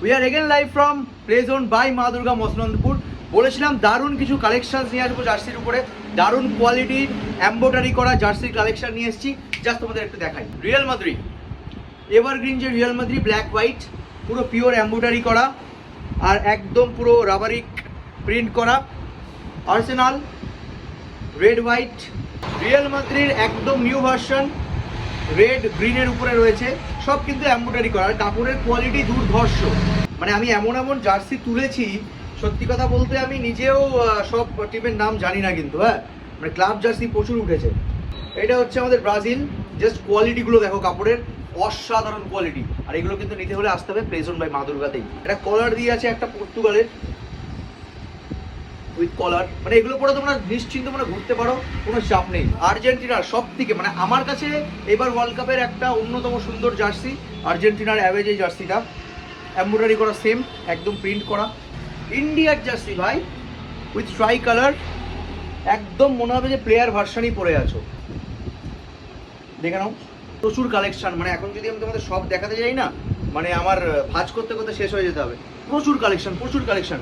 We are again live from play zone by Maa Durga মসনন্দপুর। বলেছিলাম দারুণ কিছু কালেকশন নিয়ে আসবো জার্সির উপরে, দারুণ কোয়ালিটির এমব্রয়ডারি করা জার্সির কালেকশন নিয়ে এসেছি। জাস্ট তোমাদের একটু দেখাই। রিয়েল মাদ্রিদ এভারগ্রিন যে রিয়েল মাদ্রিদ ব্ল্যাক হোয়াইট, পুরো পিওর এমব্রয়ডারি করা আর একদম পুরো রাবারিক প্রিন্ট করা। Arsenal red white real Madrid একদম নিউ ভার্সন, রেড গ্রিনের উপরে রয়েছে, সব কিন্তু এমব্রয়ডারি করা। আর কাপড়ের কোয়ালিটি দুর্ধর্ষ, মানে আমি এমন এমন জার্সি তুলেছি, সত্যি কথা বলতে আমি নিজেও সব টিমের নাম জানি না, কিন্তু হ্যাঁ মানে ক্লাব জার্সি প্রচুর উঠেছে। এটা হচ্ছে আমাদের ব্রাজিল। জাস্ট কোয়ালিটিগুলো দেখো কাপড়ের, অসাধারণ কোয়ালিটি। আর এগুলো কিন্তু নিতে হলে আসতে হবে প্লে জোন বাই মা দুর্গাতেই। একটা কলার দিয়ে আছে একটা পর্তুগালের উইথ কলার, মানে এগুলো পরে তোমরা নিশ্চিন্ত মানে ঘুরতে পারো, কোনো চাপ নেই। আর্জেন্টিনার সব থেকে মানে আমার কাছে এবার ওয়ার্ল্ড কাপের একটা অন্যতম সুন্দর জার্সি আর্জেন্টিনার অ্যাভেজ এই জার্সিটা, এমব্রয়ডারি করা সেম, একদম প্রিন্ট করা। ইন্ডিয়ার জার্সি ভাই উইথ ট্রাই কালার, একদম মনে হবে যে প্লেয়ার ভার্সানই পরে আছো। দেখে নাও, প্রচুর কালেকশন। মানে এখন যদি আমি তোমাদের সব দেখাতে যাই না, মানে আমার ভাঁজ করতে করতে শেষ হয়ে যেতে হবে। প্রচুর কালেকশন, প্রচুর কালেকশন।